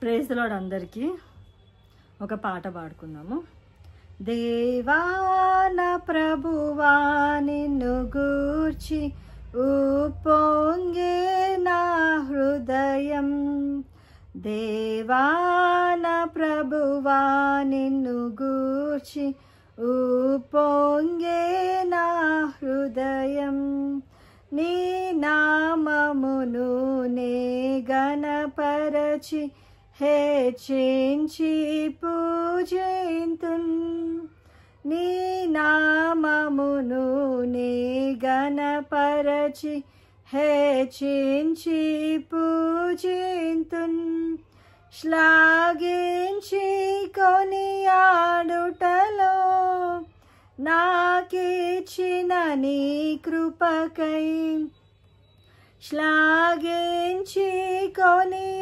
Praise the lord అందరికీ. ఒక పాట పాడుకుందాము. దేవా నా ప్రభువా నిన్ను గూర్చి ఉప్పొంగే నా హృదయం. దేవా నా ప్రభువా నిన్ను గూర్చి ఉప్పొంగే నా హృదయం. నీ నామమును నే గణపరచి హెచ్చించి పూజింతున్. నీ నామమును నే గణపరచి హెచ్చించి పూజింతున్. శ్లాఘించి కొనియాడుటలో నాకిచ్చిన నీ కృపకై. శ్లాఘించి కొనియాడుటలో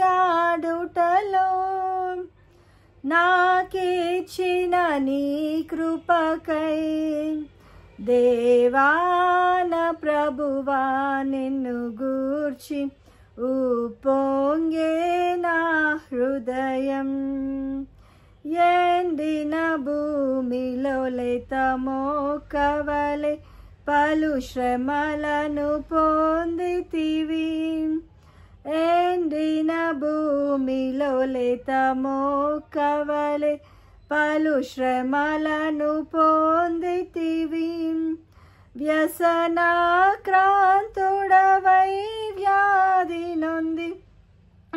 నాకిచ్చిన నీ కృపకై. దేవా నా ప్రభువా నిన్ను గూర్చి ఉప్పొంగే నా హృదయం. ఎండిన భూమిలో లేత మొక్కవలె పలు శ్రమలను పొందితివి. ఎండిన భూమిలో లేత మొక్కవలె పలు శ్రమలను పొందితివి. వ్యసనాక్రాంతుడవై వ్యాధి నొంది,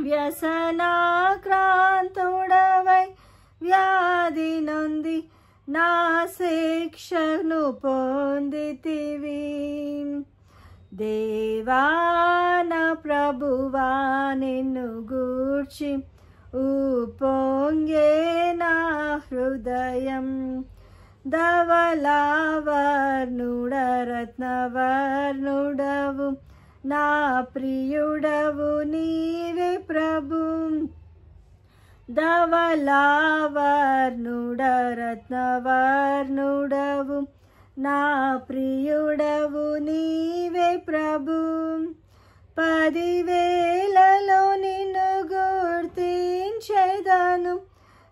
వ్యసనాక్రాంతుడవై వ్యాధి నొంది నా శిక్షను పొందితివి. దేవా నా ప్రభువా నిన్ను గూర్చి ఉప్పొంగే నా హృదయం. ధవళవర్ణుడ రత్నవర్ణుడవు నా ప్రియుడవు నీవే ప్రభు. ధవళవర్ణుడ రత్నవర్ణుడవు నా ప్రియుడవు నీవే ప్రభు. 10,000 నిన్ను గుర్తించెదను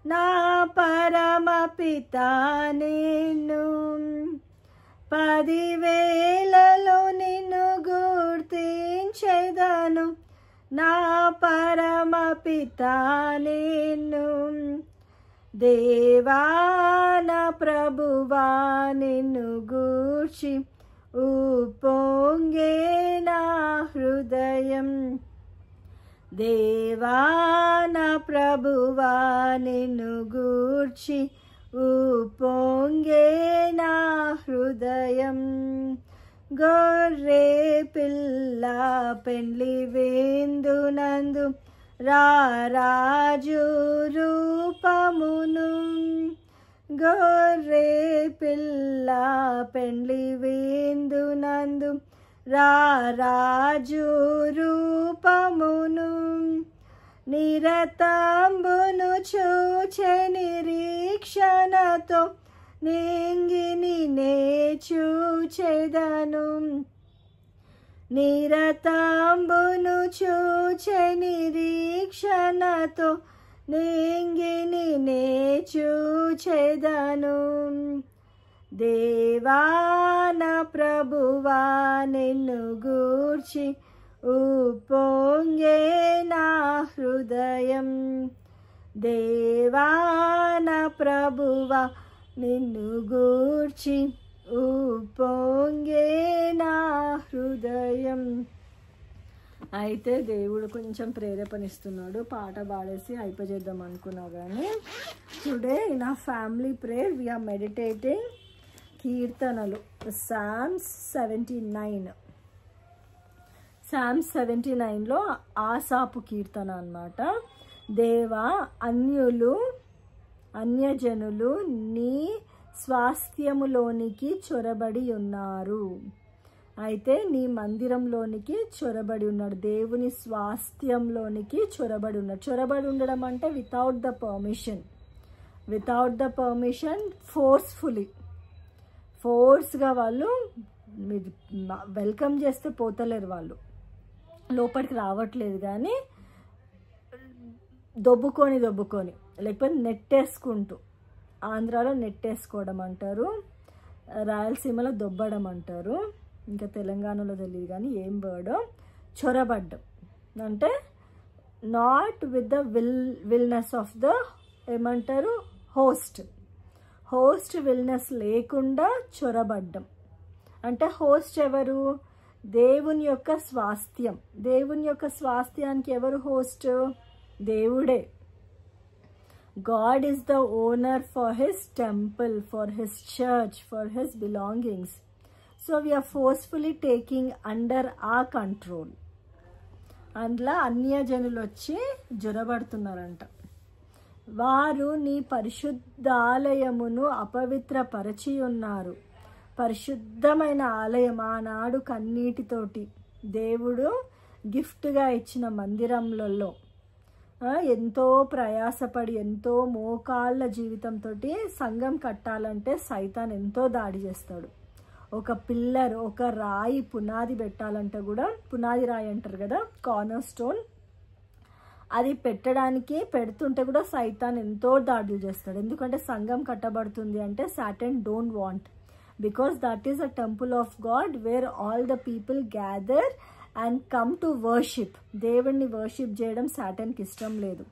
నా పరమ పితా నిన్ను. 10,000 నిన్ను గుర్తించెదను నా పరమ పితా నిన్ను. దేవా నా ప్రభువా నిన్ను గూర్చి ఉప్పొంగే నా హృదయం. దేవా నా ప్రభువా నిన్ను గూర్చి ఉప్పొంగే నా హృదయం. గొర్రె పిల్ల పెండ్లి విందునందు రారాజు రూపమును. గొర్రె పిల్ల పెండ్లి విందునందు రారాజు రూపమును. నిరతంబును చూచె నిరీక్షణతో నింగిని నే చూచెదను. నిరతంబును చూచె నిరీక్షణతో నింగిని నే చూచెదను. దేవా నా ప్రభువా నిన్ను గూర్చి ఉప్పొంగే నా హృదయం. దేవా నా ప్రభువా నిన్ను గూర్చి ఉప్పొంగే నా హృదయం. అయితే దేవుడు కొంచెం ప్రేరేపణిస్తున్నాడు. పాట పాడేసి అయిపోచేద్దాం అనుకున్నా కానీ టుడే ఇన్ ఆ ఫ్యామిలీ ప్రేయర్ వీఆర్ మెడిటేటింగ్ కీర్తనలు. సామ్స్ 79. సామ్స్ 79లో ఆసాపు కీర్తన అన్నమాట. దేవా అన్యజనులు నీ స్వాస్థ్యములోనికి చొరబడి ఉన్నారు. అయితే నీ మందిరంలోనికి చొరబడి ఉన్నాడు. దేవుని స్వాస్థ్యంలోనికి చొరబడి ఉన్నాడు. చొరబడి ఉండడం అంటే వితౌట్ ద పర్మిషన్ ఫోర్స్గా వాళ్ళు వెల్కమ్ చేస్తే పోతలేరు, వాళ్ళు లోపలికి రావట్లేదు. కానీ దొబ్బుకొని లేకపోతే నెట్టేసుకుంటూ, ఆంధ్రాలో నెట్టేసుకోవడం అంటారు, రాయలసీమలో దొబ్బడం అంటారు, ఇంకా తెలంగాణలో తెలియదు కానీ ఏం వర్డ్. చొరబడ్డం అంటే not with the willness of the ఏమంటారు హోస్ట్ విల్నెస్ లేకుండా చొరబడ్డం. అంటే హోస్ట్ ఎవరు? దేవుని యొక్క స్వాస్థ్యం. దేవుని యొక్క స్వాస్థ్యానికి ఎవరు హోస్ట్? దేవుడే. God is the owner for his temple, for his church, for his belongings. So we are forcefully taking under our control. అందులో అన్యజనులు వచ్చి జొరబడుతున్నారంట. వారు నీ పరిశుద్ధాలయమును అపవిత్రపరచి ఉన్నారు. పరిశుద్ధమైన ఆలయం ఆనాడు కన్నీటితోటి దేవుడు గిఫ్ట్గా ఇచ్చిన మందిరంలలో ఎంతో ప్రయాసపడి ఎంతో మోకాళ్ళ జీవితంతో సంఘం కట్టాలంటే సైతాన్ ఎంతో దాడి చేస్తాడు. ఒక పిల్లర్, ఒక రాయి పునాది పెట్టాలంటే కూడా, పునాది రాయి అంటారు కదా, కార్నర్ స్టోన్, అది పెడుతుంటే కూడా సైతాన్ ఎంతో దాడులు చేస్తాడు. ఎందుకంటే సంఘం కట్టబడుతుంది అంటే Satan don't want, because that is a temple of God where all the people gather and come to worship. దేవుణ్ణి వర్షిప్ చేయడం సాటన్కి ఇష్టం లేదు.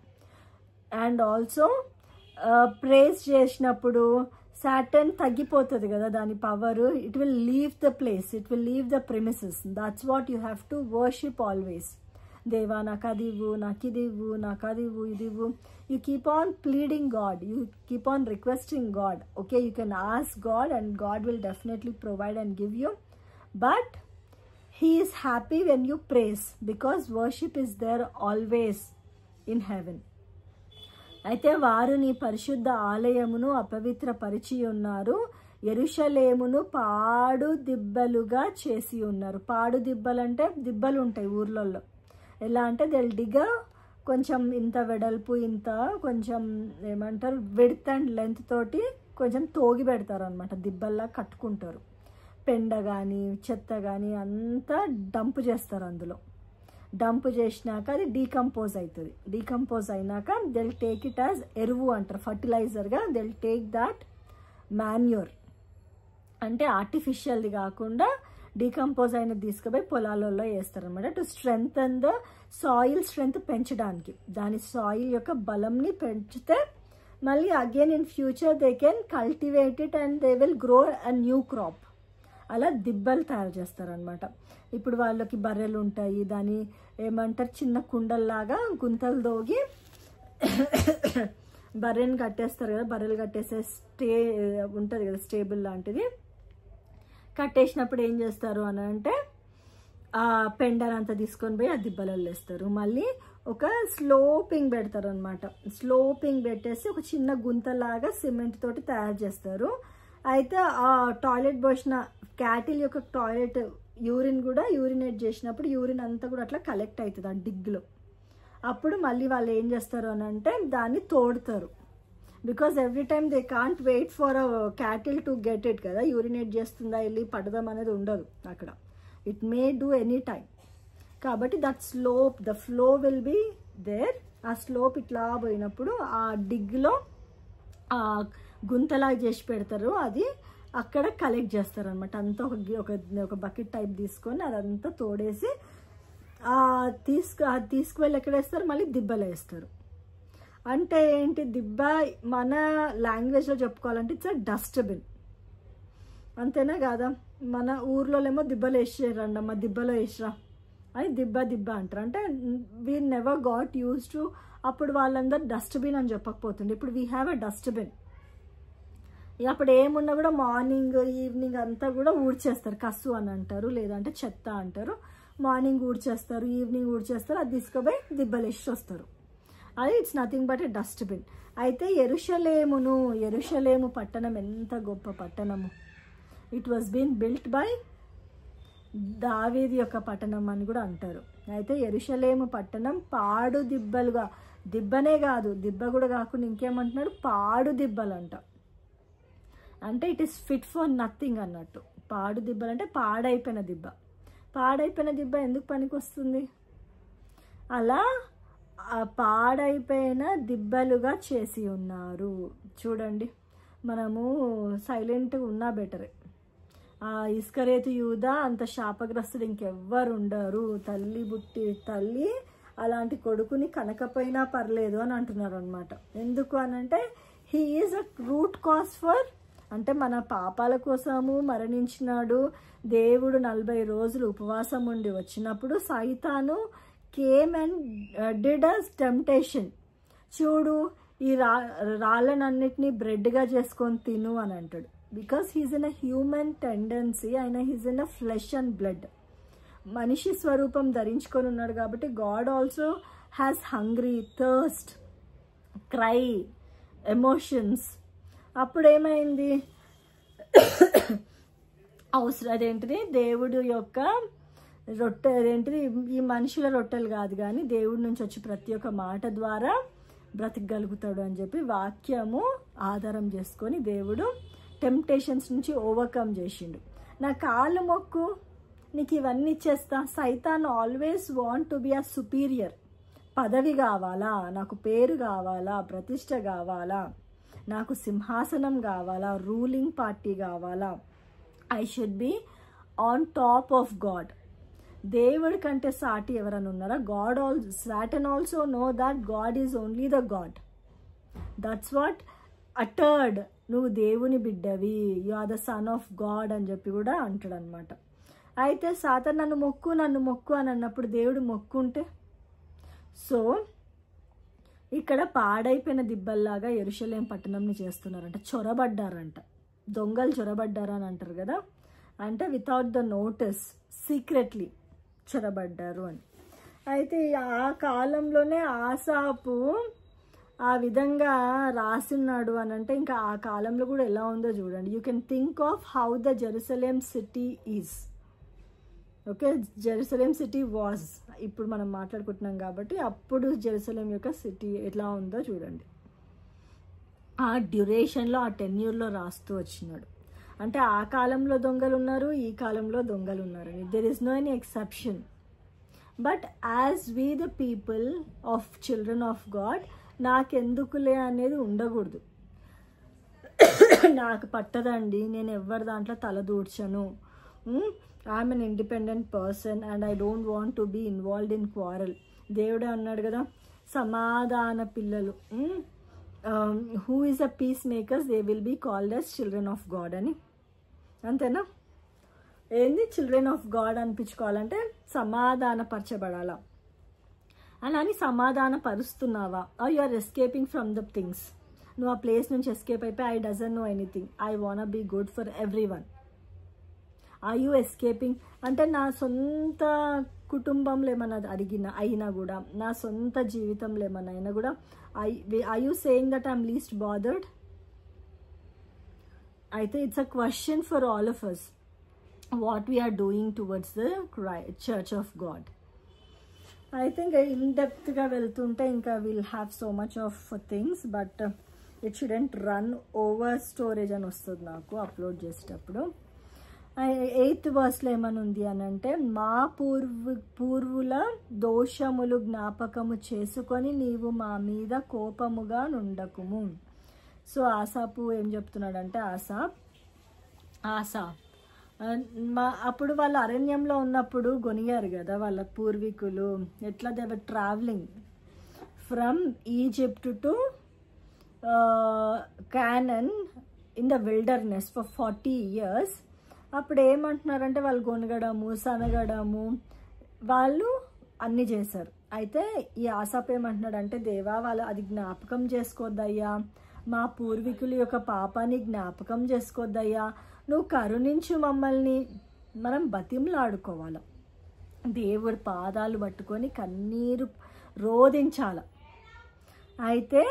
అండ్ ఆల్సో ప్రేస్ చేసినప్పుడు సాటన్ తగ్గిపోతుంది కదా దాని power. It will leave the place, it will leave the premises. That's what you have to worship always. దేవా నాకు అది ఇవ్వు, నాకు ఇది ఇవ్వు, నాకు అది ఇవ్వు, ఇది ఇవ్వు. You keep on pleading God, you keep on requesting God. Okay, you can ask God and God will definitely provide and give you. But He is happy when you praise, because worship is there always in heaven. అయితే వారు నీ పరిశుద్ధ ఆలయమును అపవిత్రపరిచి ఉన్నారు, యెరూషలేమును పాడు దిబ్బలుగా చేసి ఉన్నారు. పాడు దిబ్బలంటే దిబ్బలు ఉంటాయి ఊర్లలో. ఎలా అంటే దిగ్గ కొంచెం ఇంత వెడల్పు, ఇంత కొంచెం ఏమంటారు విడ్త్ అండ్ లెంత్ తోటి కొంచెం తోగి పెడతారు అనమాట, దిబ్బల్లా కట్టుకుంటారు. పెండ కానీ చెత్త కానీ అంతా డంప్ చేస్తారు. అందులో డంప్ చేసినాక అది డీకంపోజ్ అవుతుంది. డీకంపోజ్ అయినాక దెల్ టేక్ ఇట్ యాజ్ ఎరువు అంటారు, ఫర్టిలైజర్గా. దెల్ టేక్ దాట్ మాన్యూర్, అంటే ఆర్టిఫిషియల్ది కాకుండా డీకంపోజ్ అయినది తీసుకుపోయి పొలాలలో వేస్తారనమాట. To strengthen the soil strength పెంచడానికి, దాని సాయిల్ యొక్క బలంని పెంచితే మళ్ళీ again in future they can cultivate it and they will grow a new crop. అలా దిబ్బలు తయారు చేస్తారనమాట. ఇప్పుడు వాళ్ళకి బర్రెలు ఉంటాయి, దాని ఏమంటారు చిన్న కుండల్లాగా గుంతలు దోగి బర్రెని కట్టేస్తారు కదా, బర్రెలు కట్టేసే ఉంటుంది కదా స్టేబుల్ లాంటిది. కట్టేసినప్పుడు ఏం చేస్తారు అని అంటే ఆ పెండనంతా తీసుకొని పోయి ఆ దిబ్బలలో వేస్తారు. మళ్ళీ ఒక స్లోపింగ్ పెడతారు అనమాట. స్లోపింగ్ పెట్టేసి ఒక చిన్న గుంతలాగా సిమెంట్ తోటి తయారు చేస్తారు. అయితే ఆ టాయిలెట్ పోసిన క్యాటిల్ యొక్క టాయిలెట్ యూరిన్ కూడా యూరినేట్ చేసినప్పుడు యూరిన్ అంతా కూడా అట్లా కలెక్ట్ అవుతుంది ఆ డిగ్లో. అప్పుడు మళ్ళీ వాళ్ళు ఏం చేస్తారు అని అంటే దాన్ని తోడుతారు. Because every time they can't wait for a cattle to get it కదా, యూరినేట్ చేస్తుందా వెళ్ళి పడదాం అనేది ఉండదు అక్కడ. It may do any time. కాబట్టి that slope, the flow will be there. ఆ స్లోప్ ఇట్లా పోయినప్పుడు ఆ డిగ్లో ఆ గుంతలాగా చేసి పెడతారు, అది అక్కడ కలెక్ట్ చేస్తారు అనమాట. అంతా ఒక బకెట్ టైప్ తీసుకొని అదంతా తోడేసి తీసుకువెళ్ళి ఎక్కడ వేస్తారు, మళ్ళీ దిబ్బలో వేస్తారు. అంటే ఏంటి దిబ్బ, మన లాంగ్వేజ్లో చెప్పుకోవాలంటే ఇట్స్ అ డస్ట్బిన్, అంతేనా కాదా? మన ఊర్లోనేమో దిబ్బలు వేసేరండి, అమ్మ దిబ్బలో వేసిరా అని దిబ్బ అంటారు. అంటే we never got use to, అప్పుడు వాళ్ళందరూ డస్ట్బిన్ అని చెప్పకపోతుండే, ఇప్పుడు వీ హ్యావ్ అ డస్ట్బిన్. అప్పుడు ఏమున్నా కూడా మార్నింగ్ ఈవినింగ్ అంతా కూడా ఊడ్చేస్తారు, కసు అని అంటారు, లేదంటే చెత్త అంటారు. మార్నింగ్ ఊడ్చేస్తారు, ఈవినింగ్ ఊడ్చేస్తారు, అది తీసుకుపోయి దిబ్బలు వేసి వస్తారు. అది it's nothing but a dustbin. అయితే యెరూషలేము పట్టణం ఎంత గొప్ప పట్టణము. It was been built by దావీదు యొక్క పట్టణం అని కూడా అంటారు. అయితే యెరూషలేము పట్టణం పాడు దిబ్బలుగా, దిబ్బనే కాదు, దిబ్బ కూడా కాకుండా ఇంకేమంటున్నాడు, పాడు దిబ్బలు అంట. అంటే it is fit for nothing అన్నట్టు. పాడు దిబ్బలు అంటే పాడైపోయిన దిబ్బ. పాడైపోయిన దిబ్బ ఎందుకు పనికి వస్తుంది? అలా పాడైపోయిన దిబ్బలుగా చేసి ఉన్నారు. చూడండి, మనము సైలెంట్గా ఉన్నా బెటరే. ఆ ఇస్కరేతు యూదా అంత శాపగ్రస్తుడు ఇంకెవ్వరు ఉండరు. తల్లి అలాంటి కొడుకుని కనకపోయినా పర్లేదు అని అంటున్నారు అనమాట. ఎందుకు అనంటే he is a root cause for, అంటే మన పాపాల కోసము మరణించినాడు. దేవుడు 40 రోజులు ఉపవాసం ఉండి వచ్చినప్పుడు సైతాను came and did us temptation. చూడు, ఈ రాళ్ళనన్నిటినీ బ్రెడ్గా చేసుకొని తిను అని అంటాడు. Because he's in a human tendency, ఆయన he's in a flesh and blood, మనిషి స్వరూపం ధరించుకొని ఉన్నాడు. కాబట్టి God also has hungry, thirst, cry, emotions. అప్పుడు ఏమైంది, అదేంటిది దేవుడు యొక్క రొట్టె, అదేంటిది ఈ మనుషుల రొట్టెలు కాదు కానీ దేవుడి నుంచి వచ్చి ప్రతి ఒక్క మాట ద్వారా బ్రతికగలుగుతాడు అని చెప్పి వాక్యము ఆధారం చేసుకొని దేవుడు టెంప్టేషన్స్ నుంచి ఓవర్కమ్ చేసిండు. నా కాళ్ళు మొక్కు, నీకు ఇవన్నీ ఇచ్చేస్తా. సైతాన్ always want to be a superior. పదవి కావాలా, నాకు పేరు కావాలా, ప్రతిష్ట కావాలా, నాకు సింహాసనం కావాలా, రూలింగ్ పార్టీ కావాలా, I should be on top of God. దేవుడి కంటే సాటి ఎవరైనా ఉన్నారా? God Satan also know that God is only the God. That's what uttered, నువ్వు దేవుని బిడ్డవి, you are the son of God అని చెప్పి కూడా అంటాడు అనమాట. అయితే సాతాన్ నన్ను మొక్కు అని అన్నప్పుడు దేవుడు మొక్కుంటే, సో ఇక్కడ పాడైపోయిన దిబ్బల్లాగా యెరూషలేం పట్టణంని చేస్తున్నారంట. చొరబడ్డారంట, దొంగలు చొరబడ్డారని అంటారు కదా, అంటే వితౌట్ ద నోటీస్ సీక్రెట్లీ చొరబడ్డారు అని. అయితే ఆ కాలంలోనే ఆసాపు ఆ విధంగా రాసిన్నాడు అని అంటే ఇంకా ఆ కాలంలో కూడా ఎలా ఉందో చూడండి. You can think of how the Jerusalem city is. Okay, Jerusalem city was, ఇప్పుడు మనం మాట్లాడుకుంటున్నాం కాబట్టి అప్పుడు జెరూసలేం యొక్క సిటీ ఎట్లా ఉందో చూడండి. ఆ డ్యూరేషన్లో, ఆ టెన్యూర్లో రాస్తూ వచ్చినాడు. అంటే ఆ కాలంలో దొంగలు ఉన్నారు, ఈ కాలంలో దొంగలు ఉన్నారు. There is no any exception. But as we the people of children of God, నాకెందుకులే అనేది ఉండకూడదు. నాకు పట్టదండి, నేను ఎవరి దాంట్లో తల దూడ్చను, I'm an independent person and I don't want to be involved in quarrel. దేవుడే అన్నాడు కదా, సమాధాన పిల్లలు, who is a peace makers they will be called as children of God అని. అంతేనా? ఏంది చిల్డ్రన్ ఆఫ్ గాడ్ అనిపించుకోవాలంటే సమాధానపరచబడాలా అని సమాధాన పరుస్తున్నావా? Are you are escaping from the things? నువ్వు ఆ ప్లేస్ నుంచి ఎస్కేప్ అయిపోయి I doesn't know anything, I want be good for every one. Are you escaping అంటే నా సొంత కుటుంబంలో ఏమన్నా అయినా కూడా, నా సొంత జీవితంలో ఏమన్నా అయినా కూడా, are you saying that I'm least bothered? అయితే it's a question for all of us, what we are doing towards the Church of God. I think in depth గా వెళ్తుంటే ఇంకా we'll have so much of things, but it shouldn't run over storage అని వస్తుంది నాకు upload చేసేటప్పుడు. 8th verseలో ఏమనుంది అని అంటే, మా పూర్వుల దోషములు జ్ఞాపకము చేసుకొని నీవు మా మీద కోపముగా నుండకుము. సో ఆసాపు ఏం చెప్తున్నాడంటే, ఆసా అప్పుడు వాళ్ళు అరణ్యంలో ఉన్నప్పుడు గొనిగారు కదా వాళ్ళ పూర్వీకులు. ఎట్లా they were travelling from Egypt to Conan in the wilderness for 40 years. అప్పుడు ఏమంటున్నారంటే వాళ్ళు గొనగడము, సనగడము, వాళ్ళు అన్నీ చేశారు. అయితే ఈ ఆసాపు ఏమంటున్నాడంటే, దేవా వాళ్ళు అది జ్ఞాపకం చేసుకోద్దయ్యా, మా పూర్వీకుల యొక్క పాపాన్ని జ్ఞాపకం చేసుకోద్దయ్యా, నువ్వు కరుణించు మమ్మల్ని. మనం బతిమలాడుకోవాలి, దేవుడి పాదాలు పట్టుకొని కన్నీరు రోధించాల. అయితే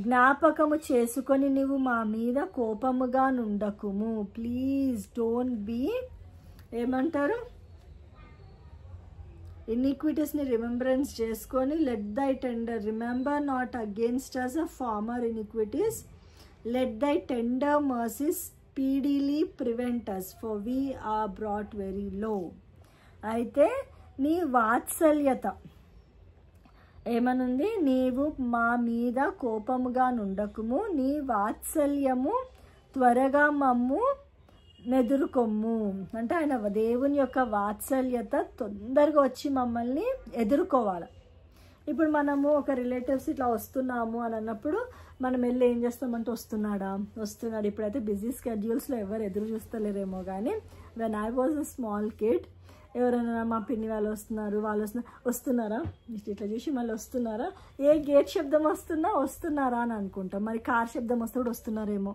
జ్ఞాపకము చేసుకొని నువ్వు మా మీద కోపముగా నుండకుము. ప్లీజ్ డోంట్ బీ ఏమంటారు, ఇనిక్విటీస్ని రిమెంబరెన్స్ చేసుకొని, let thy tender remember not against us a former iniquities, let thy tender mercies speedily prevent us for we are brought very low. అయితే నీ వాత్సల్యత, ఏమనుంది, నీవు మా మీద కోపముగా నుండకుము, నీ వాత్సల్యము త్వరగా మమ్ము ఎదుర్కొమ్ము. అంటే ఆయన దేవుని యొక్క వాత్సల్యత తొందరగా వచ్చి మమ్మల్ని ఎదుర్కోవాలి. ఇప్పుడు మనము ఒక రిలేటివ్స్ ఇట్లా వస్తున్నాము అని అన్నప్పుడు మనం వెళ్ళి ఏం చేస్తామంటే వస్తున్నాడు. ఇప్పుడైతే బిజీ స్కెడ్యూల్స్లో ఎవరు ఎదురు చూస్తలేరేమో, కానీ when I was a small kid ఎవరైనా మా పిన్ని వాళ్ళు వస్తున్నారా ఇట్లా చూసి మళ్ళీ వస్తున్నారా, ఏ గేట్ శబ్దం వస్తున్నారా అని అనుకుంటాం. మరి కార్ శబ్దం వస్తే కూడా వస్తున్నారేమో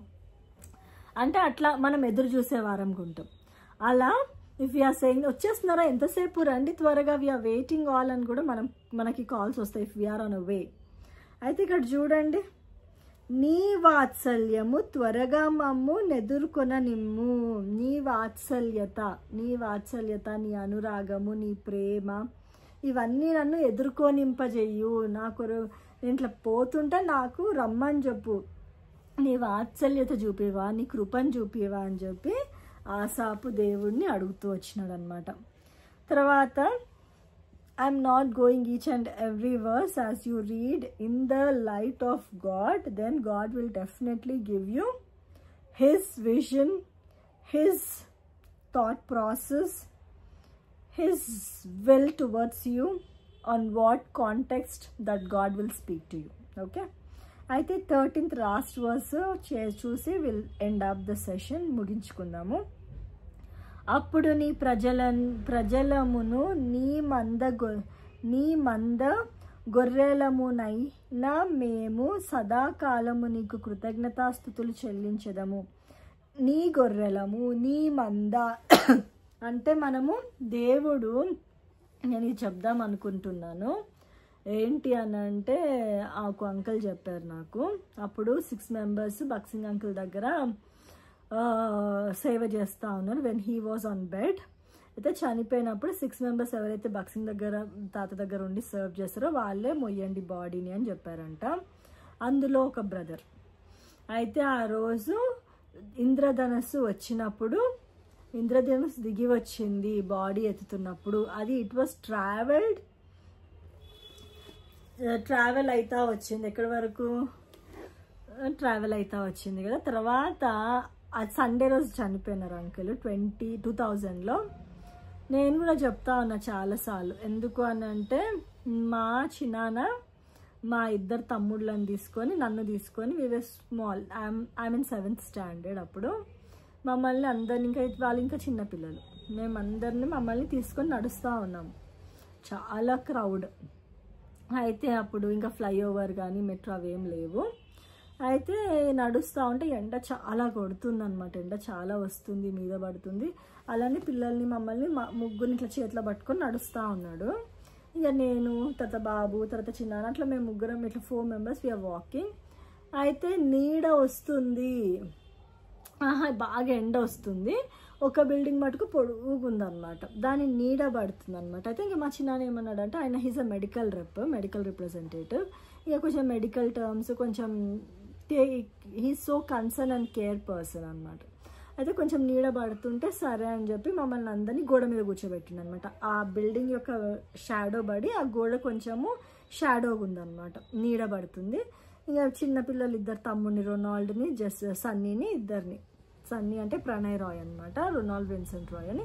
అంటే అట్లా మనం ఎదురు చూసేవారం అనుకుంటాం. అలా ఇఫ్ వీఆర్ సెయింగ్ వచ్చేస్తున్నారా, ఎంతసేపు రండి త్వరగా, వీఆర్ వెయిటింగ్ ఆల్ అని కూడా మనకి కాల్స్ వస్తాయి ఇఫ్ వీఆర్ ఆన్ అ వే. అయితే ఇక్కడ చూడండి, నీ వాత్సల్యము త్వరగా మమ్ము నెదుర్కొన నిమ్ము. నీ వాత్సల్యత, నీ అనురాగము, నీ ప్రేమ, ఇవన్నీ నన్ను ఎదుర్కొనింపజెయ్యు. నేను ఇట్లా పోతుంటే నాకు రమ్మని చెప్పు, నీ వాత్సల్యత చూపివా, నీ కృపను చూపివా అని చెప్పి ఆసాపు దేవుడిని అడుగుతూ వచ్చినాడు అనమాట. తర్వాత I'm not going each and every verse as you read in the light of God, then God will definitely give you His vision, His thought process, His will towards you, on what context that God will speak to you. Okay? అయితే 13th last verse చూసి will end of the session, ముగించుకుందాము. అప్పుడు నీ ప్రజలమును నీ మంద గొర్రెలమునైనా మేము సదాకాలము నీకు కృతజ్ఞతాస్తుతులు చెల్లించదము. నీ గొర్రెలము, నీ మంద అంటే మనము దేవుడు, నేను ఇది చెప్దాం అనుకుంటున్నాను ఏంటి అని అంటే, ఒక అంకుల్ చెప్పారు నాకు. అప్పుడు 6 members బక్సింగ్ అంకుల్ దగ్గర సేవ చేస్తూ ఉన్నారు when he was on bed. అయితే చనిపోయినప్పుడు 6 members ఎవరైతే బక్సింగ్ తాత దగ్గర ఉండి సర్వ్ చేస్తారో వాళ్ళే మొయ్యండి బాడీని అని చెప్పారంట. అందులో ఒక బ్రదర్. అయితే ఆ రోజు ఇంద్రధనస్సు వచ్చినప్పుడు, ఇంద్రధనస్సు దిగి వచ్చింది బాడీ ఎత్తుతున్నప్పుడు, అది ఇట్ వాజ్ ట్రావెల్ అవుతా వచ్చింది. ఎక్కడి వరకు ట్రావెల్ అవుతా వచ్చింది కదా. తర్వాత అది సండే రోజు చనిపోయినారు అంకుల్ 2000లో. నేను కూడా చెప్తా ఉన్నా చాలాసార్లు, ఎందుకు అని అంటే మా చిన్నాన్న మా 2 తమ్ముళ్ళని తీసుకొని నన్ను తీసుకొని we were small, I mean 7th standard. అప్పుడు మమ్మల్ని అందరిని, వాళ్ళు ఇంకా చిన్నపిల్లలు, మమ్మల్ని తీసుకొని నడుస్తూ ఉన్నాము. చాలా క్రౌడ్. అయితే అప్పుడు ఇంకా ఫ్లైఓవర్ కానీ మెట్రో అవేం లేవు. అయితే నడుస్తూ ఉంటే ఎండ చాలా కొడుతుంది అనమాట, ఎండ చాలా వస్తుంది, మీద పడుతుంది. అలానే పిల్లల్ని మమ్మల్ని ముగ్గురిని ఇట్లా చేతిలో పట్టుకొని నడుస్తూ ఉన్నాడు. ఇక నేను, తర్వాత బాబు, తర్వాత చిన్న, అట్లా మేము ముగ్గురం ఇట్లా 4 members వీఆర్ వాకింగ్. అయితే నీడ వస్తుంది, బాగా ఎండ వస్తుంది. ఒక బిల్డింగ్ మటుకు పొడుగుందనమాట, దాని నీడ పడుతుంది అనమాట. అయితే ఇంకా మా చిన్న ఏమన్నాడు అంటే, ఆయన హీజ్ అ మెడికల్ రిప్రజెంటేటివ్. ఇక కొంచెం మెడికల్ టర్మ్స్ కొంచెం he's so concern and care person అనమాట. అయితే కొంచెం నీడ పడుతుంటే సరే అని చెప్పి మమ్మల్ని అందరినీ గోడ మీద కూర్చోబెట్టింది అనమాట. ఆ బిల్డింగ్ యొక్క షాడో పడి ఆ గోడ కొంచెము షాడోగా ఉందన్నమాట, నీడ పడుతుంది. ఇంకా చిన్నపిల్లలు 2 తమ్ముడిని, రొనాల్డ్ని, సన్నీని, సన్నీ అంటే ప్రణయ్ రాయ్ అనమాట, రొనాల్డ్ విన్సెంట్ రాయ్ అని.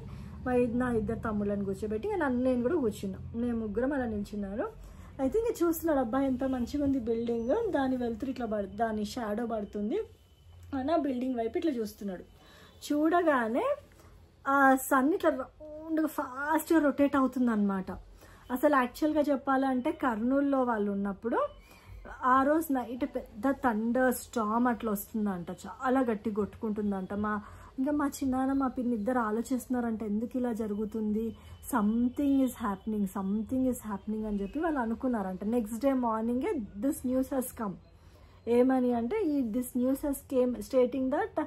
నా 2 తమ్ముళ్ళని కూర్చోబెట్టి ఇంకా నేను కూడా కూర్చున్నాం. మేము ముగ్గురం అలా నిల్చున్నారు. అయితే ఇంకా చూస్తున్నాడు, అబ్బాయి ఎంత మంచిగా ఉంది బిల్డింగ్, దాని వెలుతురు ఇట్లా దాని షాడో పడుతుంది అని ఆ బిల్డింగ్ వైపు ఇట్లా చూస్తున్నాడు. చూడగానే ఆ సన్ ఇట్లా రౌండ్గా ఫాస్ట్గా రొటేట్ అవుతుంది అనమాట. అసలు యాక్చువల్గా చెప్పాలంటే కర్నూలులో వాళ్ళు ఉన్నప్పుడు ఆ రోజు నైట్ పెద్ద థండర్ స్టార్మ్ అట్లా వస్తుందంట, చాలా గట్టి కొట్టుకుంటుందంట. ఇంకా మా చిన్నాన్న మా పిన్ని 2 ఆలోచిస్తున్నారంట, ఎందుకు ఇలా జరుగుతుంది, సంథింగ్ ఈజ్ హ్యాపెనింగ్ అని చెప్పి వాళ్ళు అనుకున్నారంట. నెక్స్ట్ డే మార్నింగే దిస్ న్యూస్ హెస్ కమ్. ఏమని అంటే, this news has came stating that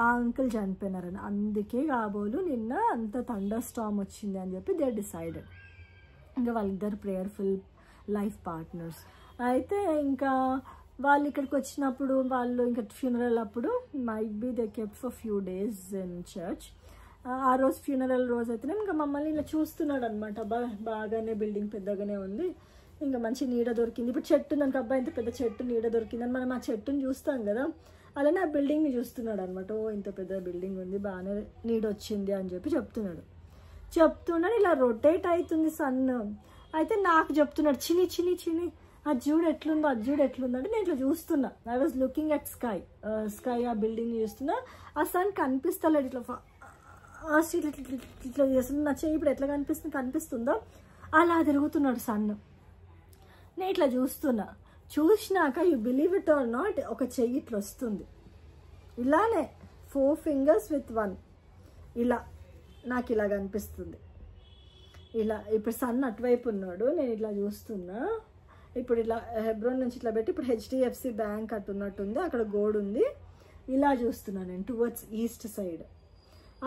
ఆ అంకుల్ చనిపోయినారని. అందుకే కాబోలు నిన్న అంత థండర్ స్టార్మ్ వచ్చింది అని చెప్పి దే డిసైడెడ్. ఇంకా వాళ్ళిద్దరు ప్రేయర్ఫుల్ లైఫ్ పార్ట్నర్స్. అయితే ఇంకా వాళ్ళు ఇక్కడికి వచ్చినప్పుడు, వాళ్ళు ఇంకా ఫ్యూనరల్ అప్పుడు might be they kept for few days in church. ఆ రోజు ఫ్యూనరల్ రోజు అయితేనే ఇంకా మమ్మల్ని ఇలా చూస్తున్నాడు అనమాట. బాగానే బిల్డింగ్ పెద్దగానే ఉంది. ఇంకా మంచి నీడ దొరికింది. ఇప్పుడు చెట్టు నాకు అబ్బాయి ఇంత పెద్ద చెట్టు నీడ దొరికిందని మనం ఆ చెట్టుని చూస్తాం కదా, అలానే ఆ బిల్డింగ్ని చూస్తున్నాడు అనమాట. ఓ ఇంత పెద్ద బిల్డింగ్ ఉంది, బాగానే నీడ వచ్చింది అని చెప్పి చెప్తున్నాడు. ఇలా రొటేట్ అవుతుంది సన్. అయితే నాకు చెప్తున్నాడు చిని చిని చిని అది చూడు ఎట్లుందో, అది చూడు ఎట్లుందో అంటే నేను ఇట్లా చూస్తున్నా. I was looking at sky ఆ బిల్డింగ్ చూస్తున్నా. ఆ సన్ కనిపిస్తలేడు, ఇట్లా ఇట్లా ఇట్లా చేస్తున్నా. నా చెయ్యి ఇప్పుడు ఎట్లా కనిపిస్తుందో అలా తిరుగుతున్నాడు సన్. నేను ఇట్లా చూసినాక you believe it or not, ఒక చెయ్యి ఇట్లా వస్తుంది ఇలానే 4 fingers with 1 ఇలా నాకు ఇలా కనిపిస్తుంది. ఇలా ఇప్పుడు సన్ అటువైపు ఉన్నాడు, నేను ఇట్లా చూస్తున్నా. ఇప్పుడు ఇలా హెబ్రోన్ నుంచి ఇట్లా పెట్టి ఇప్పుడు HDFC బ్యాంక్ అట్టున్నట్టుంది, అక్కడ గోడ ఉంది. ఇలా చూస్తున్నాను నేను టువర్డ్స్ ఈస్ట్ సైడ్.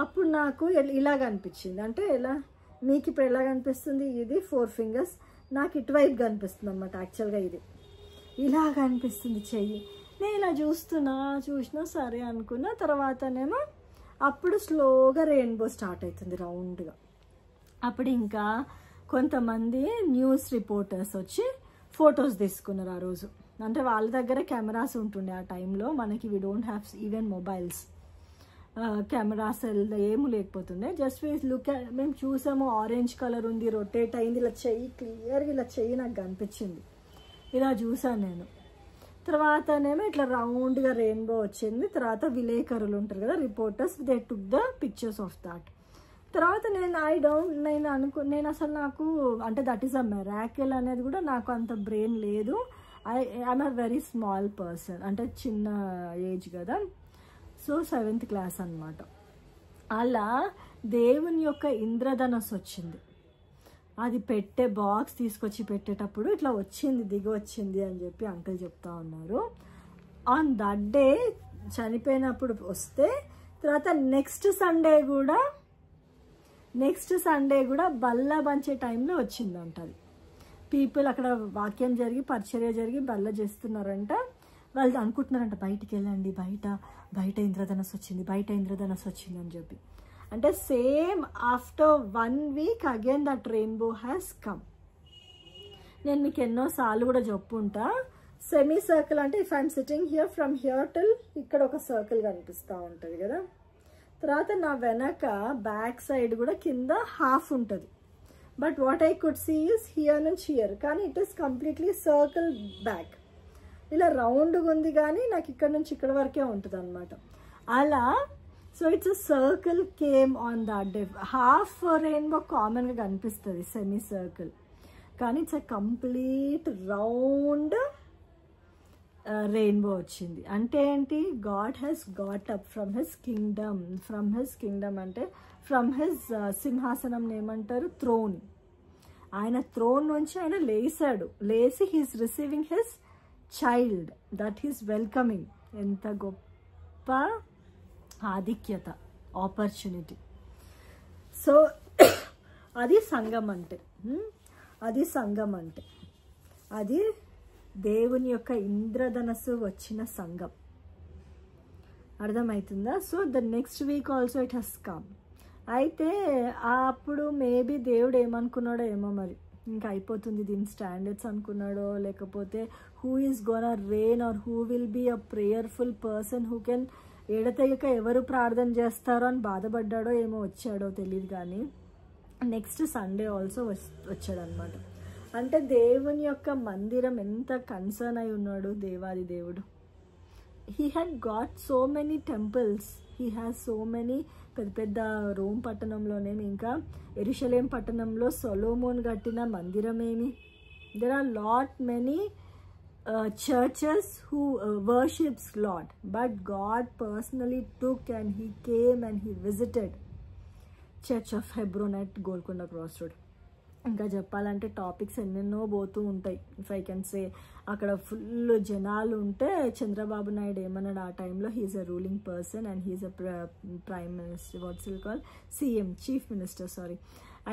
అప్పుడు నాకు ఇలా కనిపించింది. అంటే ఇలా మీకు ఇప్పుడు ఎలా కనిపిస్తుంది, ఇది 4 fingers, నాకు ఇటువైపు కనిపిస్తుంది అనమాట. యాక్చువల్గా ఇది ఇలా కనిపిస్తుంది చెయ్యి. నేను ఇలా చూసినా సరే అనుకున్న. తర్వాతనేమో అప్పుడు స్లోగా రెయిన్బో స్టార్ట్ అవుతుంది రౌండ్గా. అప్పుడు ఇంకా కొంతమంది న్యూస్ రిపోర్టర్స్ వచ్చి ఫొటోస్ తీసుకున్నారు ఆ రోజు. అంటే వాళ్ళ దగ్గర కెమెరాస్ ఉంటుండే ఆ టైంలో, మనకి we don't have even mobiles, cameras ఏమీ లేకపోతుండే. జస్ట్ వీ లుక్ మేము చూసాము, ఆరెంజ్ కలర్ ఉంది, రొటేట్ అయింది, ఇలా చెయ్యి క్లియర్గా ఇలా చెయ్యి నాకు కనిపించింది. ఇలా చూసాను నేను. తర్వాతనేమో ఇట్లా రౌండ్గా రెయిన్బో వచ్చింది. తర్వాత విలేకరులు ఉంటారు కదా, reporters, they took the pictures of that. తర్వాత నేను అసలు నాకు అంటే దట్ ఈస్ అ మిరాకిల్ అనేది కూడా నాకు అంత బ్రెయిన్ లేదు. I'm a very small person, అంటే చిన్న ఏజ్ కదా, సో 7th class అనమాట. అలా దేవుని యొక్క ఇంద్రధనస్సు వచ్చింది. అది పెట్టే బాక్స్ తీసుకొచ్చి పెట్టేటప్పుడు ఇట్లా వచ్చింది, దిగి వచ్చింది అని చెప్పి అంకుల్ చెప్తా ఉన్నారు. ఆన్ దట్ డే చనిపోయినప్పుడు వస్తే, తర్వాత నెక్స్ట్ సండే కూడా బల్ల పంచే టైంలో వచ్చిందంట. అది పీపుల్ అక్కడ వాక్యం జరిగి పరిచర్య జరిగి బల్ల చేస్తున్నారంట. వాళ్ళు అనుకుంటున్నారంట బయటికి వెళ్ళండి, బయట ఇంద్రధనస్సు వచ్చింది అని చెప్పి. అంటే same after 1 week again that rainbow has come. నేను మీకు ఎన్నోసార్లు కూడా చెప్పుంటా, సెమీ సర్కిల్ అంటే if I'm sitting here from here till ఇక్కడ ఒక సర్కిల్ కనిపిస్తూ ఉంటుంది కదా. తర్వాత నా వెనక బ్యాక్ సైడ్ కూడా కింద హాఫ్ ఉంటుంది. But what I could see is here నుంచి హియర్, కానీ it is completely circle back. ఇలా రౌండ్గా ఉంది కానీ నాకు ఇక్కడ నుంచి ఇక్కడ వరకే ఉంటుంది అనమాట. అలా so it's a circle came on that day. Half rainbow కామన్గా కనిపిస్తుంది సెమీ సర్కిల్, కానీ it's a complete round rainbow వచ్చింది. అంటే ఏంటి, God has got up from his Kingdom అంటే ఫ్రమ్ హిజ్ సింహాసనం ఏమంటారు, థ్రోన్. ఆయన థ్రోన్ నుంచి ఆయన లేచి he's receiving his child, that he's welcoming. ఎంత గొప్ప ఆధిక్యత, ఆపర్చునిటీ. సో అది సంఘం అంటే, అది దేవుని యొక్క ఇంద్రధనస్సు వచ్చిన సంఘం. అర్థమవుతుందా? So the next week also it has come. అయితే అప్పుడు మేబీ దేవుడు ఏమనుకున్నాడో ఏమో మరి, ఇంకా అయిపోతుంది దీని స్టాండర్డ్స్ అనుకున్నాడో, లేకపోతే who is gonna rain or who will be a prayerful person who can, ఎడతెగక ఎవరు ప్రార్థన చేస్తారో అని బాధపడ్డాడో ఏమో, వచ్చాడో తెలియదు. కానీ నెక్స్ట్ సండే ఆల్సో వచ్చాడనమాట. అంటే దేవుని యొక్క మందిరం ఎంత కన్సర్న్ అయి ఉన్నాడు దేవాది దేవుడు. He had got so many temples, he has so many. పెద్ద రోమ్ పట్టణంలోనేమి, ఇంకా యెరూషలేం పట్టణంలో సొలొమోన్ కట్టిన మందిరమేమి. There are lot many churches who worships Lord, but God personally took and he came and he visited Church of Hebron at Golconda Crossroad. ఇంకా చెప్పాలంటే topics ఎన్నెన్నో పోతూ ఉంటాయి. ఇఫ్ ఐ కెన్ సే, అక్కడ ఫుల్ జనాలు ఉంటే చంద్రబాబు నాయుడు ఏమన్నాడు ఆ టైంలో, he is a ruling person and he is a prime minister, what's will call CM, chief minister, sorry.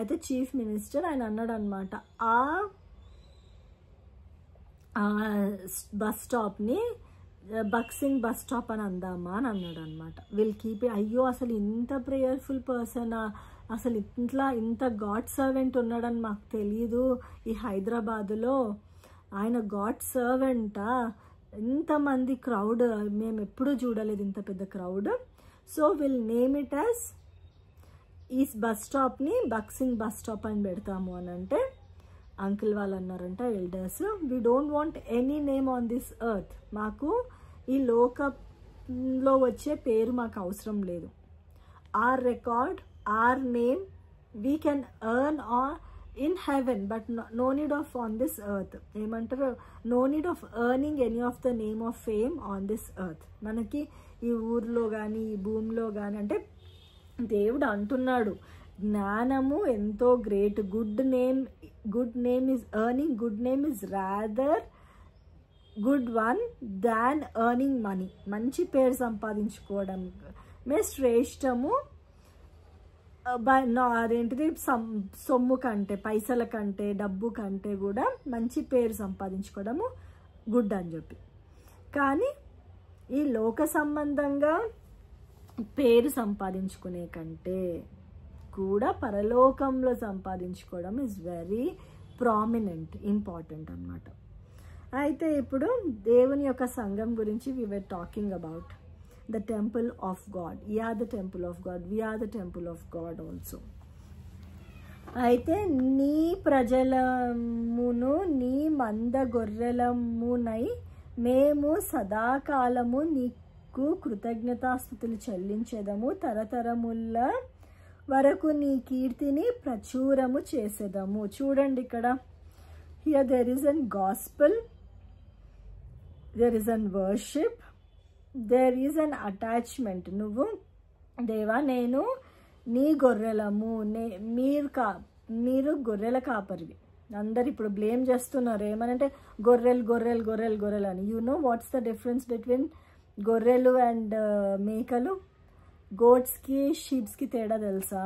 అయితే చీఫ్ మినిస్టర్ ఆయన అన్నాడు అనమాట, ఆ బస్ స్టాప్ని బక్సింగ్ బస్ స్టాప్ అని అందామా అని అన్నాడు అనమాట. Will keep. అయ్యో అసలు ఇంత ప్రేయర్ఫుల్ పర్సనా, అసలు ఇంత గాడ్ సర్వెంట్ ఉన్నాడని మాకు తెలియదు ఈ హైదరాబాదులో, ఆయన గాడ్ సర్వెంటా, ఇంతమంది క్రౌడ్ మేము ఎప్పుడూ చూడలేదు ఇంత పెద్ద crowd. So will name it as ఈ బస్ స్టాప్ని బక్సింగ్ బస్ స్టాప్ అని పెడతాము అని అంటే అంకుల్ వాళ్ళు అన్నారంట elders, we don't want any name on this earth, మాకు ఈ లోకంలో వచ్చే పేరు మాకు అవసరం లేదు. Our record, our name we can earn our in heaven but no need of on this earth. ఏమంటారు, no need of earning any of the name of fame on this earth. మనకి ఈ ఊర్లో కానీ ఈ భూమిలో కానీ, అంటే దేవుడు అంటున్నాడు జ్ఞానము ఎంతో great, good name is earning, good name is rather good one than earning money. మంచి పేరు సంపాదించుకోవడం శ్రేష్టము అదేంటిది సొమ్ము కంటే, పైసల కంటే, డబ్బు కంటే కూడా మంచి పేరు సంపాదించుకోవడము గుడ్ అని చెప్పి. కానీ ఈ లోక సంబంధంగా పేరు సంపాదించుకునే కంటే కూడా పరలోకంలో సంపాదించుకోవడం ఈజ్ వెరీ ప్రామినెంట్, ఇంపార్టెంట్ అన్నమాట. అయితే ఇప్పుడు దేవుని యొక్క సంఘం గురించి we were talking about the temple of God. We are the temple of God. We are the temple of God also. అయితే నీ ప్రజలమును నీ మంద గొర్రెలమునై మేము సదాకాలము నీకు కృతజ్ఞతాస్తుతులు చెల్లించేదము, తరతరముల వరకు నీ కీర్తిని ప్రచురము చేసేదము. చూడండి ఇక్కడ, here there is an gospel, there is an worship, there is an attachment. నువ్వు దేవా నేను నీ గొర్రెలము, మీరు గొర్రెల కాపరివి. అందరు ఇప్పుడు బ్లేమ్ చేస్తున్నారు ఏమనంటే గొర్రెలు గొర్రెలు గొర్రెలు గొర్రెలు అని. You know what's the difference between గొర్రెలు అండ్ మేకలు? గోట్స్కి షీప్స్కి తేడా తెలుసా?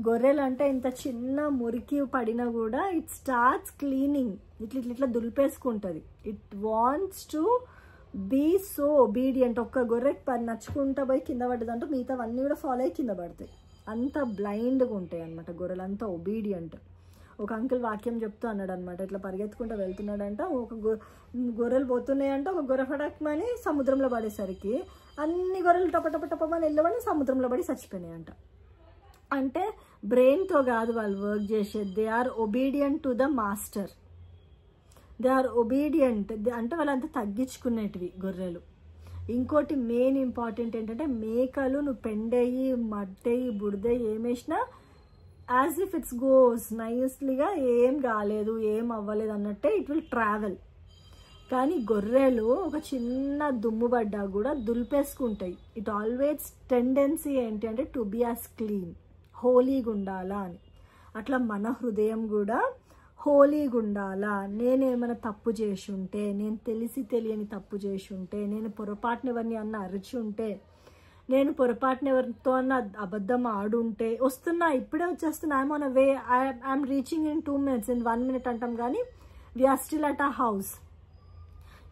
గొర్రెలు అంటే ఇంత చిన్న మురికి పడినా కూడా ఇట్ స్టార్ట్స్ క్లీనింగ్, ఇట్లా దులిపేసుకుంటుంది. It wants to be so obedient. ఒక్క గొర్రె నచ్చుకుంటా పోయి కింద పడ్డదంటే మిగతావన్నీ కూడా ఫాలో అయ్యి కింద పడతాయి. అంత బ్లైండ్గా ఉంటాయి అనమాట గొర్రెలు, అంత ఒబీడియంట్. ఒక అంకుల్ వాక్యం చెప్తూ అన్నాడు అనమాట, ఇట్లా పరిగెత్తుకుంటూ వెళ్తున్నాడంట, ఒక గొర్రెలు పోతున్నాయంట, ఒక గొర్రె ఫడక్మని సముద్రంలో పడేసరికి అన్ని గొర్రెలు టపటపటపమని వెళ్ళబడి సముద్రంలో పడి చచ్చిపోయినాయంట. అంటే బ్రెయిన్తో కాదు వాళ్ళు వర్క్ చేసేది, they are obedient to the master, they are obedient. అంటే వాళ్ళంతా తగ్గించుకునేటివి గొర్రెలు. ఇంకోటి మెయిన్ ఇంపార్టెంట్ ఏంటంటే మేకలు నువ్వు పెండేయి మట్టేయి బుడిదేయి ఏమేసినా యాజ్ ఇఫ్ ఇట్స్ గోస్ నైస్లీగా, ఏం కాలేదు ఏం అవ్వలేదు అన్నట్టే ఇట్ విల్ ట్రావెల్. కానీ గొర్రెలు ఒక చిన్న దుమ్ము పడ్డా కూడా దులిపేసుకుంటాయి. ఇట్ ఆల్వేస్ టెండెన్సీ ఏంటి అంటే టు బీ యాజ్ క్లీన్, హోలీగా ఉండాలా అని. అట్లా మన హృదయం కూడా హోలీగా ఉండాలా. నేనేమైనా తప్పు చేసి ఉంటే, నేను తెలియని తప్పు చేసి ఉంటే, నేను పొరపాటున ఎవరిని అన్న అరిచి ఉంటే, నేను పొరపాటున ఎవరితో అన్న అబద్ధం ఆడుంటే, వస్తున్నా ఇప్పుడే వచ్చేస్తున్నా, I'm on a way, I'm reaching in 2 minutes, in 1 minute అంటాం కానీ we are still at a house.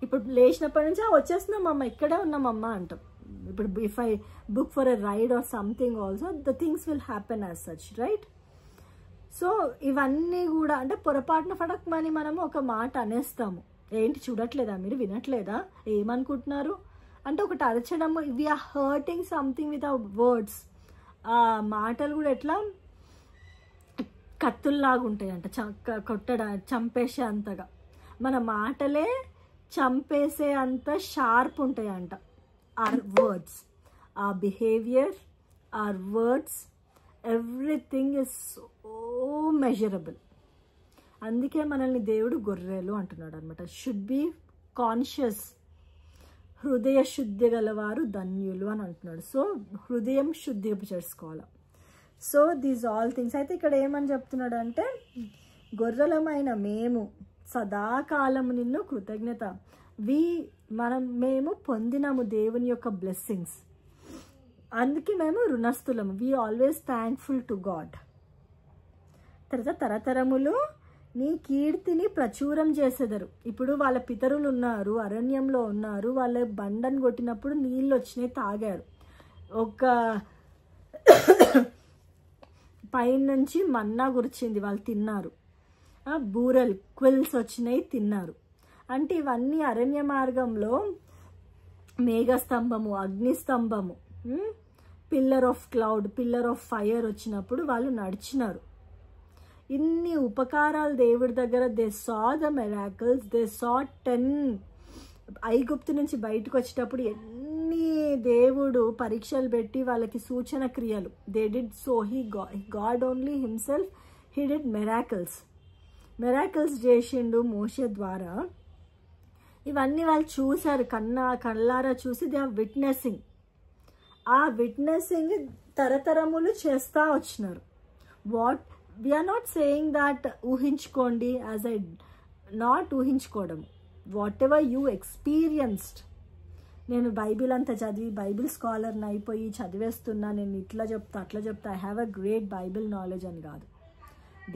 ఇప్పుడు లేచినప్పటి నుంచి వచ్చేస్తున్నామమ్మ, ఇక్కడే ఉన్నామమ్మ అంటాం. ఇప్పుడు if I book for a ride or something also the things will happen as such, right? So ఇవన్నీ కూడా అంటే పొరపాటున ఫడక్మని మనము ఒక మాట అనేస్తాము. ఏంటి చూడట్లేదా మీరు, వినట్లేదా, ఏమనుకుంటున్నారు అంటే ఒకటి అరచడం. We are hurting something with our words. ఆ మాటలు కూడా ఎట్లా కత్తుల్లాగా ఉంటాయి అంట, చంపేసే అంతగా. మన మాటలే చంపేసే అంత షార్ప్ ఉంటాయి అంట our words, our behavior, our words, everything is so measurable. అందుకే మనల్ని దేవుడు గొర్రెలు అంటున్నాడు అనమాట. షుడ్ బి కాన్షియస్, హృదయ శుద్ధి గలవారు ధన్యులు అని అంటున్నాడు. సో హృదయం శుద్ధి చేసుకోవాలి. So these all things. అయితే ఇక్కడ ఏమని చెప్తున్నాడు అంటే గొర్రెలమైన మేము సదాకాలము నిన్ను కృతజ్ఞత, మేము పొందినాము దేవుని యొక్క బ్లెస్సింగ్స్, అందుకే మేము రుణస్థులము. We always thankful to God. తర్వాత తరతరములు నీ కీర్తిని ప్రచురం చేసేదరు. ఇప్పుడు వాళ్ళ పితరులు ఉన్నారు, అరణ్యంలో ఉన్నారు, వాళ్ళ బండను కొట్టినప్పుడు నీళ్ళు వచ్చినాయి, తాగారు. పైనుంచి మన్నా గురిచింది, వాళ్ళు తిన్నారు. బూరలు క్విల్స్ వచ్చినాయి, తిన్నారు. అంటే ఇవన్నీ అరణ్య మార్గంలో మేఘస్తంభము, అగ్నిస్తంభము, pillar of cloud, pillar of fire వచ్చినప్పుడు వాళ్ళు నడిచినారు. ఇన్ని ఉపకారాలు దేవుడి దగ్గర. They saw the miracles, they saw 10 ఐగుప్తు నుంచి బయటకు వచ్చేటప్పుడు ఎన్ని దేవుడు పరీక్షలు పెట్టి వాళ్ళకి సూచన క్రియలు. They did so God only himself he did miracles చేసిండు మోషే ద్వారా. ఇవన్నీ వాళ్ళు చూశారు, కళ్ళారా చూసి దే ఆర్ విట్నెసింగ్. ఆ విట్నెసింగ్ తరతరములు చేస్తూ వచ్చినారు. What we are not saying that ఊహించుకోండి, యాజ్ ఐ నాట్ ఊహించుకోవడం. Whatever you experienced. నేను బైబిల్ అంతా చదివి బైబిల్ స్కాలర్ని అయిపోయి చదివేస్తున్నా, నేను ఇట్లా చెప్తా అట్లా చెప్తా, I have a great Bible knowledge అని కాదు.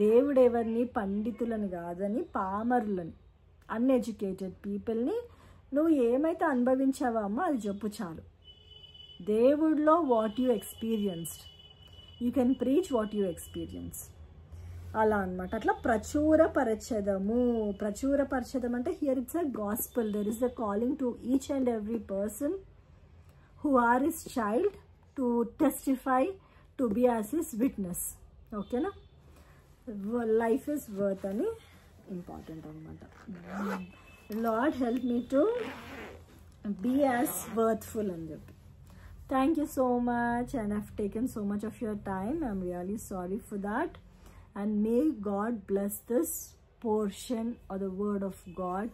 దేవుడు ఎవరిని పండితులని కాదని, పామరులని, అన్ఎడ్యుకేటెడ్ పీపుల్ని నువ్వు ఏమైతే అనుభవించావో అమ్మా అది చెప్పు చాలు. దేవుడిలో what you experienced, you can preach what you experience. అలా అనమాట. అట్లా ప్రచురపరచదము. ప్రచురపరచదం అంటే here it's a gospel. There is the calling to each and every person who are his child to testify, to be as his witness. ఓకేనా? Life is worth అని important అనమాట. Lord help me to be as worthful అని చెప్పి. Thank you so much, and I've taken so much of your time. I'm really sorry for that. And may God bless this portion of the word of God.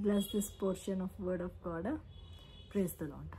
Bless this portion of word of God. Praise the Lord.